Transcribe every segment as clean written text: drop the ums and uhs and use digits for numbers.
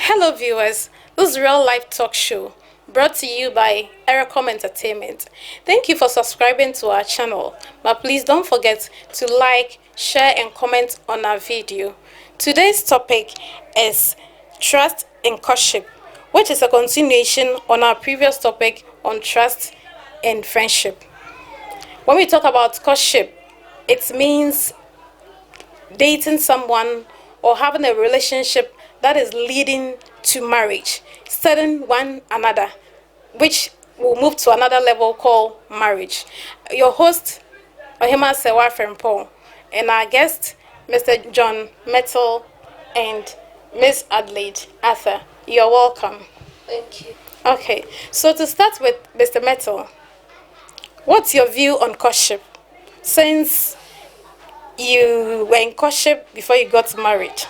Hello, viewers. This is Real Life Talk Show brought to you by Ericom Entertainment. Thank you for subscribing to our channel, but please don't forget to like, share, and comment on our video. Today's topic is trust in courtship, which is a continuation on our previous topic on trust in friendship. When we talk about courtship, it means dating someone or having a relationship that is leading to marriage, studying one another, which will move to another level called marriage. Your host, Ohima Sewa Frempong, and our guest, Mr. John Metal and Miss Adelaide Arthur. You're welcome. Thank you. Okay, so to start with, Mr. Metal, what's your view on courtship? Since you were in courtship before you got married,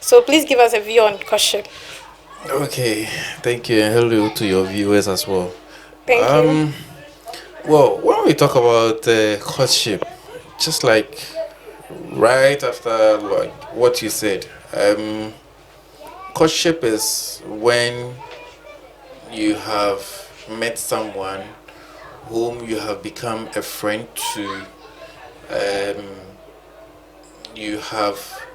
so please give us a view on courtship. Okay, thank you, and hello to your viewers as well. Thank you. Well, when we talk about courtship, just like right after like what you said, courtship is when you have met someone whom you have become a friend to. You have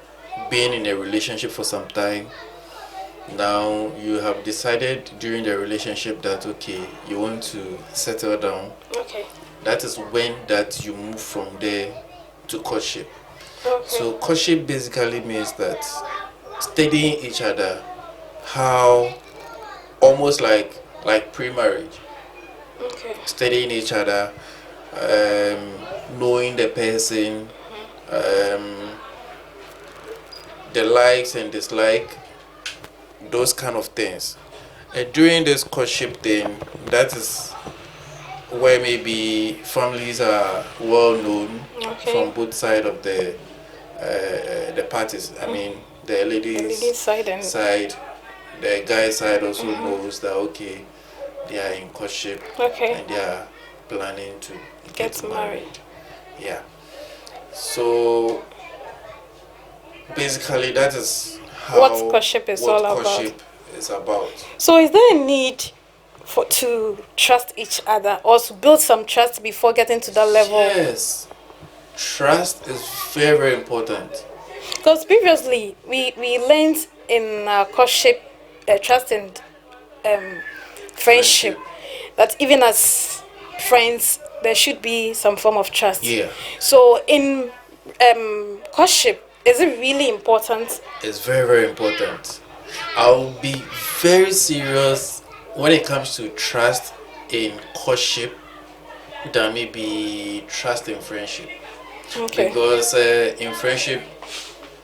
been in a relationship for some time. Now you have decided during the relationship that okay, you want to settle down. Okay. That is when that you move from there to courtship. Okay. So courtship basically means that studying each other, how almost like pre-marriage, Okay. studying each other, knowing the person, the likes and dislike, those kind of things. And during this courtship thing, that is where maybe families are well known from both sides of the parties. I mean, the ladies side, the guy side also knows that okay, they are in courtship and they are planning to get married. Yeah. So basically, that is how what courtship is all courtship is about. So, is there a need to trust each other or to build some trust before getting to that level? Yes, trust is very, very important. Because previously we learned in courtship, trust and friendship, that even as friends there should be some form of trust. Yeah. So in courtship, is it really important? It's very, very important. I'll be very serious when it comes to trust in courtship than maybe trust in friendship. Okay. Because in friendship,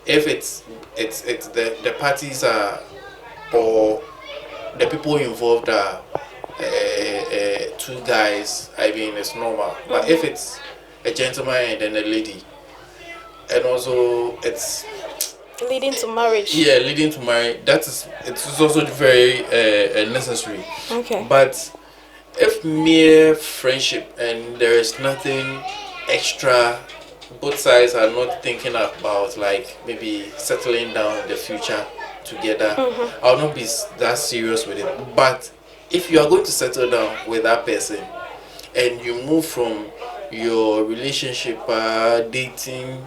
if it's the parties are or the people involved are two guys, I mean it's normal. But if it's a gentleman and then a lady, and also it's leading to marriage. Yeah, leading to marriage. It's also very necessary. Okay. But if mere friendship and there is nothing extra, both sides are not thinking about like maybe settling down in the future together, I'll not be that serious with it. But if you are going to settle down with that person and you move from your relationship, dating,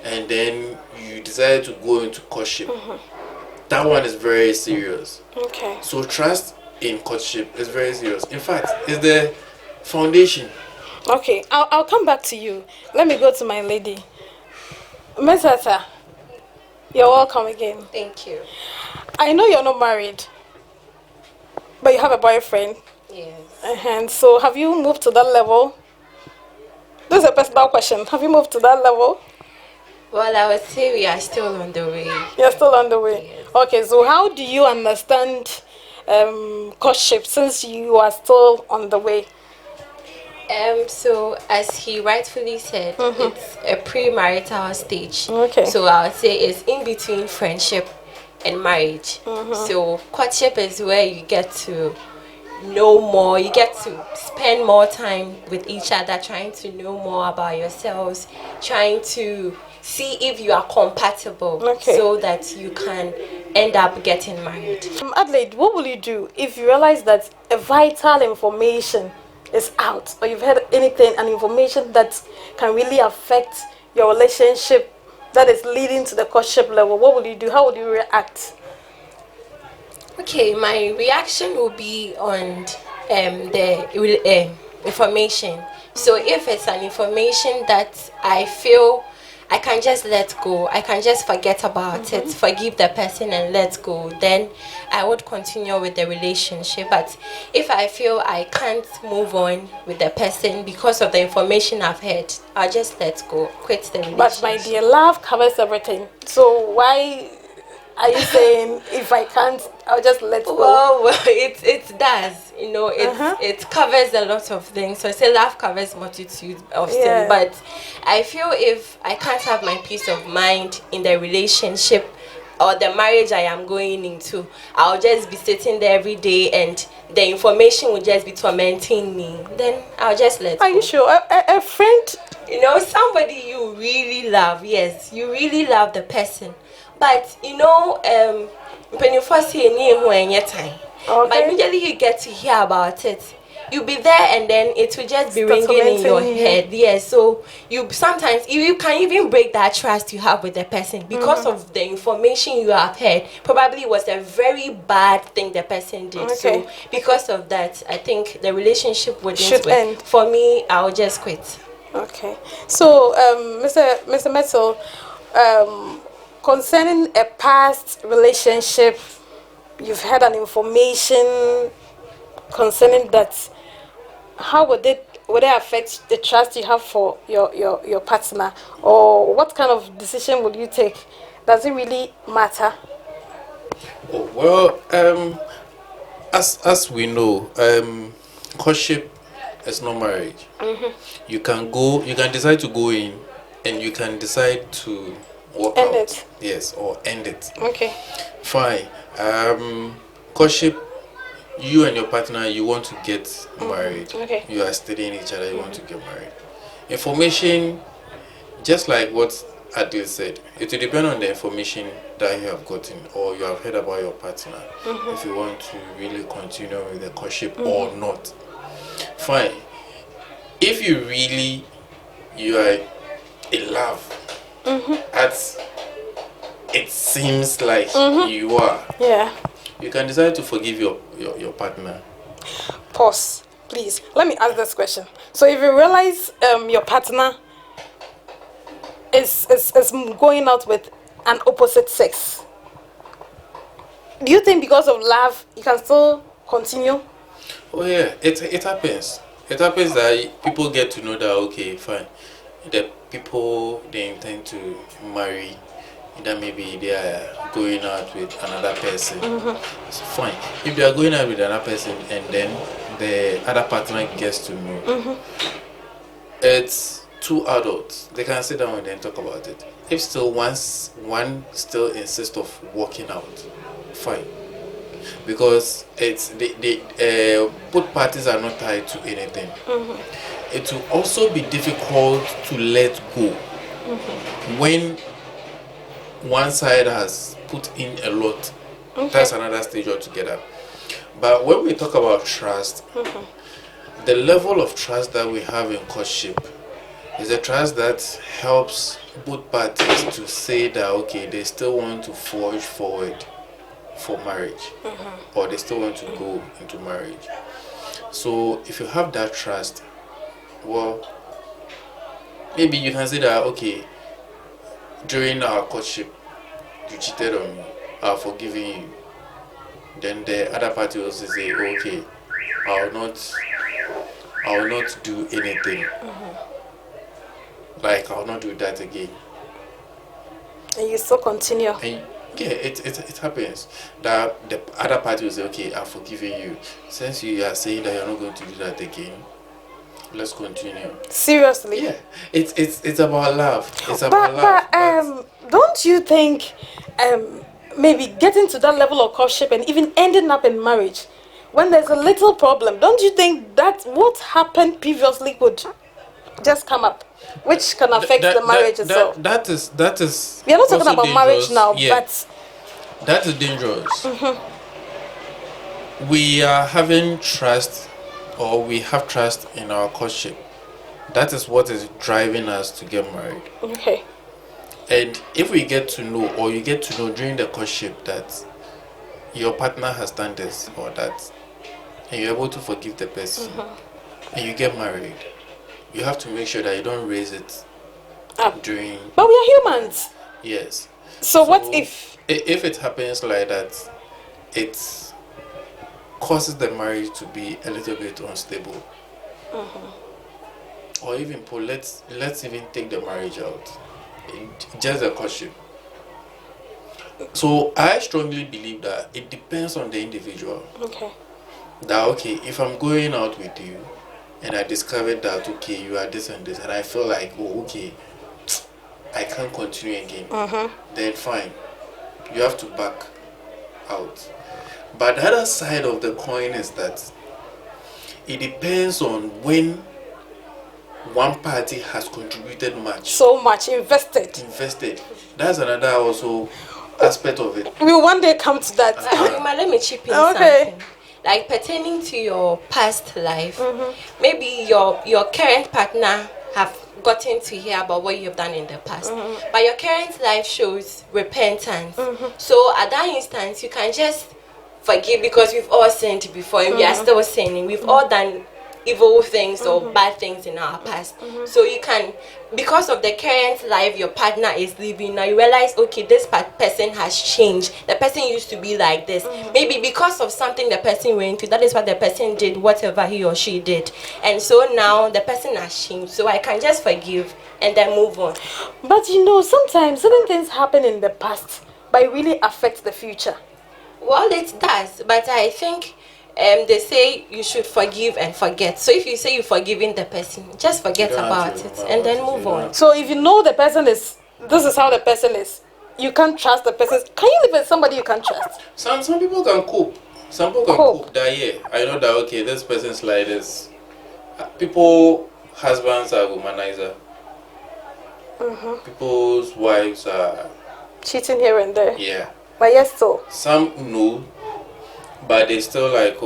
and then you decide to go into courtship, that one is very serious. Okay. So trust in courtship is very serious. In fact, it's the foundation. Okay, I'll come back to you. Let me go to my lady. Miss Arthur, you're welcome again. Thank you. I know you're not married, but you have a boyfriend. Yes. And so have you moved to that level? This is a personal question. Have you moved to that level? Well, I would say we are still on the way. You're still on the way. Yes. Okay, so how do you understand courtship since you are still on the way? So as he rightfully said, it's a pre-marital stage. Okay. So I would say it's in between friendship and marriage. So courtship is where you get to know more, you get to spend more time with each other, trying to know more about yourselves, trying to see if you are compatible, so that you can end up getting married. Adelaide, what will you do if you realize that a vital information is out, or you've heard an information that can really affect your relationship, that is leading to the courtship level? What will you do? How would you react? Okay, my reaction will be on the information. So if it's an information that I feel I can just let go, I can just forget about it, forgive the person and let go, then I would continue with the relationship. But if I feel I can't move on with the person because of the information I've heard, I'll just let go, quit the relationship. But my dear, love covers everything. So why are you saying if I can't, I'll just let go? Well, it does. You know, it covers a lot of things. So I say love covers multitude of things. But I feel if I can't have my peace of mind in the relationship or the marriage I am going into, I'll just be sitting there every day and the information will just be tormenting me. Then I'll just let go. Are you sure? A friend? You know, somebody you really love. Yes, you really love the person. But you know, when you first hear time, but immediately you get to hear about it, you'll be there and then it will just be ringing in your head. Yes, so you sometimes you can even break that trust you have with the person because of the information you have heard. Probably it was a very bad thing the person did. So because of that, I think the relationship should end. For me, I'll just quit. Okay. So, Mr. Metal, concerning a past relationship, you've had an information concerning that. How would it affect the trust you have for your partner, or what kind of decision would you take? Does it really matter? Oh, well, as we know, courtship is not marriage. You can decide to go in, and you can decide to walk out. End it. Yes, or end it. Okay. Fine. Courtship, you and your partner, you want to get married. Okay. You are studying each other, you want to get married. Information, just like what Adil said, it will depend on the information that you have gotten or you have heard about your partner, if you want to really continue with the courtship or not. Fine. If you are in love, as it seems like you are, you can decide to forgive your partner. Pause, please. Let me ask this question. So if you realize your partner is going out with an opposite sex, do you think because of love you can still continue? Oh yeah, it happens. It happens that people get to know that, okay, fine, the people they intend to marry, that maybe they are going out with another person. It's fine. If they are going out with another person and then the other partner gets to know, it's two adults. They can sit down and then talk about it. If still one still insists of walking out, fine. Because it's both parties are not tied to anything. It will also be difficult to let go when one side has put in a lot. That's another stage altogether. But when we talk about trust, the level of trust that we have in courtship is a trust that helps both parties to say that, okay, they still want to forge forward for marriage, or they still want to go into marriage. So if you have that trust, well, maybe you can say that, okay, during our courtship, you cheated on me, I've forgiven you. Then the other party also say, okay, I will not do anything. Like, I will not do that again. And you still continue. And yeah, it happens that the other party will say, okay, I've forgiven you. Since you are saying that you're not going to do that again, let's continue. Seriously? Yeah, it's about love. It's about love. But don't you think maybe getting to that level of courtship and even ending up in marriage, when there's a little problem, don't you think that what happened previously would just come up? which can affect the marriage itself. That is. We are not talking about marriage now, yeah. but That is dangerous. We are having trust, or we have trust in our courtship. That is what is driving us to get married. Okay. And if we get to know, or you get to know during the courtship that your partner has done this or that, and you're able to forgive the person, and you get married, you have to make sure that you don't raise it during. But we are humans. Yes. So what if it happens like that, it causes the marriage to be a little bit unstable, or even let's even take the marriage out, just a courtship. So I strongly believe that it depends on the individual. Okay. That if I'm going out with you and I discovered that you are this and this, and I feel like I can't continue again, then fine, you have to back out. But the other side of the coin is that it depends on when one party has contributed much. So much invested. That's another also aspect of it. We'll one day come to that. Let me chip in something. Like pertaining to your past life, maybe your current partner have gotten to hear about what you have done in the past, but your current life shows repentance. So at that instance, you can just forgive, because we've all sinned before and we are still sinning. We've all done evil things or bad things in our past. So you can, because of the current life your partner is living now, you realize, this person has changed. The person used to be like this. Maybe because of something the person went through, that is what the person did, whatever he or she did. And so now the person has changed. So I can just forgive and then move on. But sometimes certain things happen in the past, but it really affects the future. Well, it does. But I think they say you should forgive and forget. So if you say you're forgiving the person, just forget about it and then move on. So if you know the person this is how the person is, you can't trust the person. Can you live with somebody you can't trust? Some people can cope. Some people can cope that, I know that, this person's like this. Husbands are womanizer. People's wives are cheating here and there. Yeah. But yes, so some know, but they still like,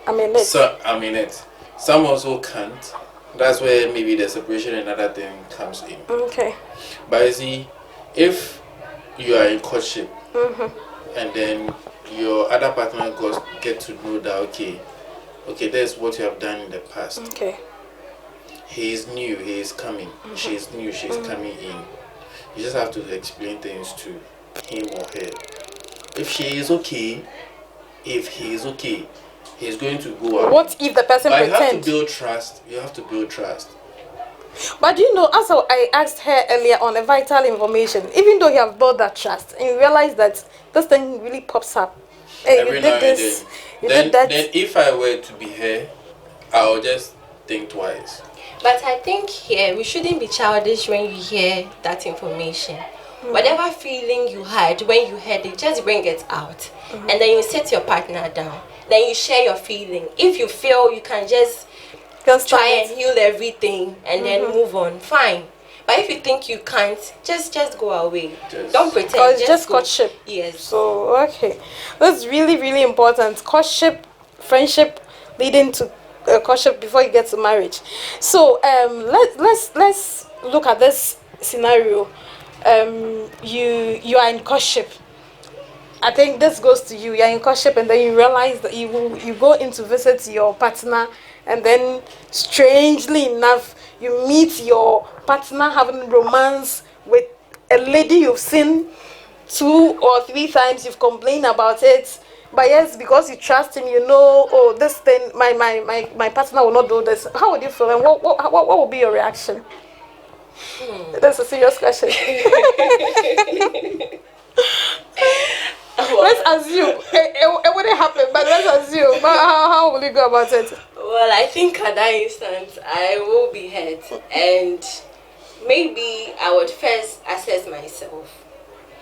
I'm in it. Some also can't. That's where maybe the separation and other thing comes in. Okay. But you see, if you are in courtship and then your other partner get to know that, that's what you have done in the past. Okay. He is new, he is coming. She is new, she is coming in. You just have to explain things to him or her. If she is okay, if he is okay, he's going to go out. What if the person pretends? You have to build trust. You have to build trust. But as I asked her earlier on, a vital information, even though you have built that trust and you realize that this thing really pops up. Hey, every you did this, you did that. Then if I were to be her, I'll just think twice. But I think here we shouldn't be childish when you hear that information. Whatever feeling you had when you heard it, just bring it out. And then you sit your partner down. Then you share your feeling. If you feel you can just try and heal everything and then move on, fine. But if you think you can't, just go away. Don't pretend. Or it's just courtship. Yes. So that's really, really important. Courtship, friendship, leading to courtship before you get to marriage. So let's look at this scenario. You are in courtship. I think this goes to you. You're in courtship and then you realize that you go in to visit your partner, and then strangely enough you meet your partner having romance with a lady you've seen 2 or 3 times. You've complained about it, but yes, because you trust him, this thing, my partner will not do this. How would you feel, and what would be your reaction? That's a serious question. Let's assume it wouldn't happen, but let's assume. How will you go about it? Well, I think at that instant I will be hurt, and maybe I would first assess myself.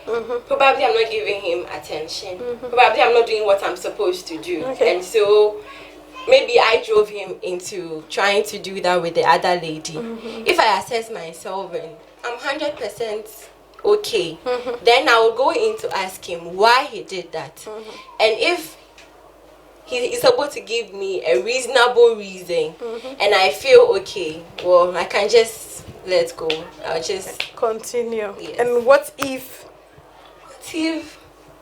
Probably I'm not giving him attention. Probably I'm not doing what I'm supposed to do, and so maybe I drove him into trying to do that with the other lady. If I assess myself and I'm 100% okay, then I will go in to ask him why he did that. And if he is able to give me a reasonable reason and I feel okay, well, I can just let go. I'll just continue. Yes. And what if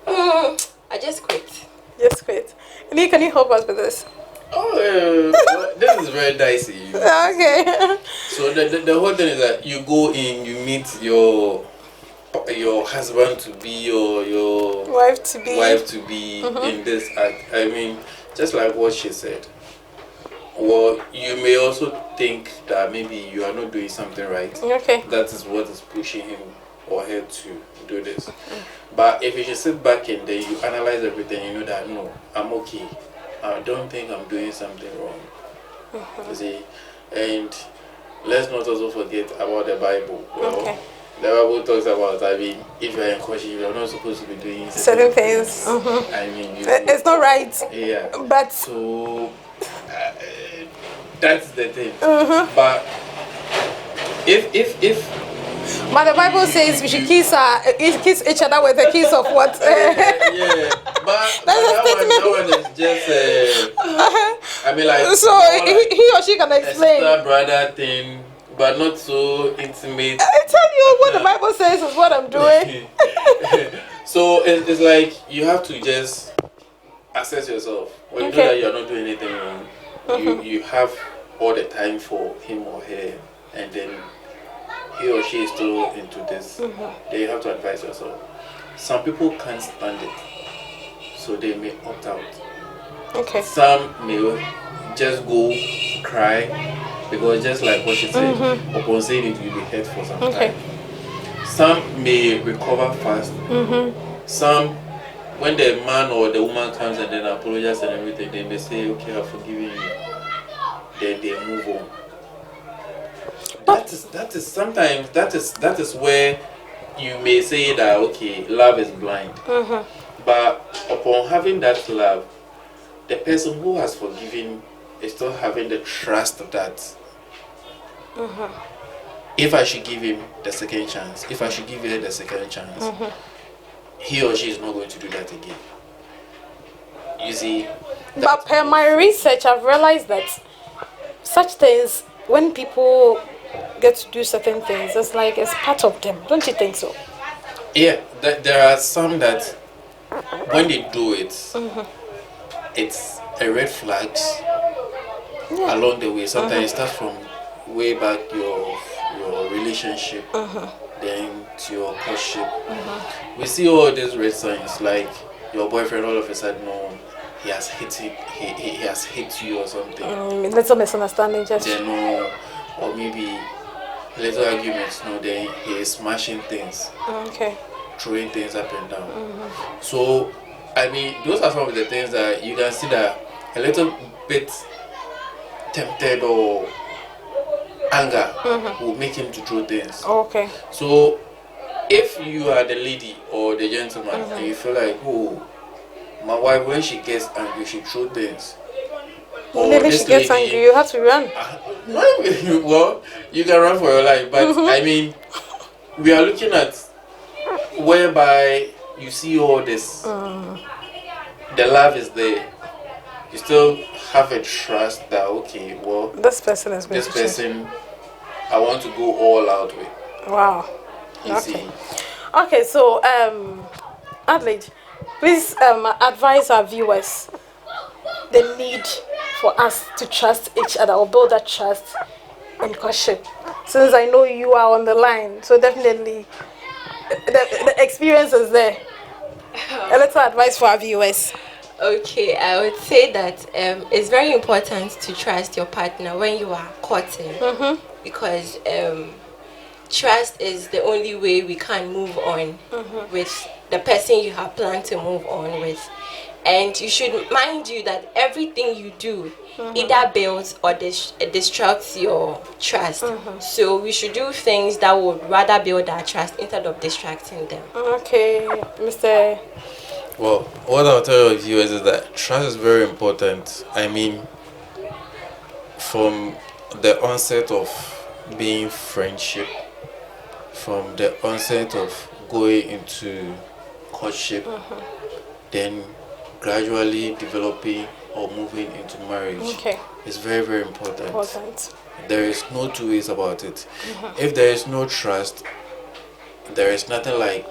I just quit? Just quit. And can you help us with this? Oh, well, this is very dicey. Okay. So the whole thing is that you go in, you meet your husband to be or your wife to be in this act. I mean, just like what she said. Well, you may also think that maybe you are not doing something right. Okay. That is what is pushing him or her to do this. But if you just sit back and then you analyze everything, you know that no, I'm okay. I don't think I'm doing something wrong. You see, and let's not also forget about the Bible. Well, Okay. the Bible talks about, I mean, if you're in courtship, you're not supposed to be doing certain things. I mean, It's not right. Yeah. But so that's the thing. But if but the Bible says we should kiss each other with a kiss of what? yeah, but that one is just I mean, like, so he or she can explain. Extra brother thing, but not so intimate. I tell you what the Bible says is what I'm doing. So it's like you have to just assess yourself. When you know that you're not doing anything wrong, you have all the time for him or her, and then he or she is still into this, then you have to advise yourself. Some people can't stand it, so they may opt out. Okay. Some may just go cry, because just like what she said, upon saying it, you'll be hurt for some time. Some may recover fast. Some, when the man or the woman comes and then apologizes and everything, they may say, okay, I've forgiven you. Then they move on. That is sometimes that is where you may say that okay, love is blind. But upon having that love, the person who has forgiven is still having the trust that if I should give him the second chance, if I should give her the second chance, he or she is not going to do that again. You see? But per my research, I've realized that such things, when people get to do certain things, it's like it's part of them. Don't you think so? Yeah, there are some that when they do it, it's a red flags along the way. Sometimes it starts from way back your relationship, then to your courtship. We see all these red signs, like your boyfriend all of a sudden, no, he has hit it, he has hit you or something. Little misunderstanding, just then or maybe little arguments. No, then he is smashing things, throwing things up and down. So I mean, those are some of the things that you can see that a little bit tempted or anger will make him to throw things. Okay. So if you are the lady or the gentleman and you feel like, oh, my wife, when she gets angry, she throw things. Or maybe she gets angry, you have to run. Well, you can run for your life, but I mean, we are looking at whereby you see all this. The love is there. You still have a trust that okay, well, this person is this person I want to go all out with. Wow. You see. Okay, so Adelaide, please advise our viewers the need for us to trust each other or build that trust in courtship. Since I know you are on the line, so definitely the experience is there. A little advice for our viewers. Okay, I would say that it's very important to trust your partner when you are courting, because trust is the only way we can move on with the person you have planned to move on with. And you should mind you that everything you do either builds or destructs your trust. So we should do things that would rather build our trust instead of distracting them. Okay, Mr. Well, what I'll tell your viewers is that trust is very important. I mean, from the onset of being friendship, from the onset of going into courtship, then gradually developing or moving into marriage. Okay. It's very, very important. Important. There is no two ways about it. If there is no trust, there is nothing like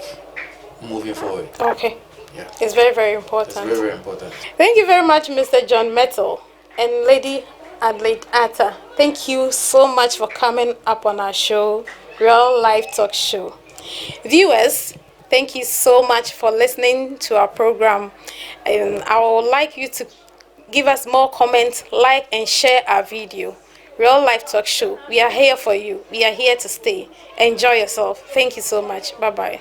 moving forward. Okay. Yeah. It's very, very important. It's very, very important. Thank you very much, Mr. John Metal and Lady Adelaide Atta. Thank you so much for coming up on our show, Real Life Talk Show. Viewers, thank you so much for listening to our program. And I would like you to give us more comments, like, and share our video. Real Life Talk Show. We are here for you. We are here to stay. Enjoy yourself. Thank you so much. Bye-bye.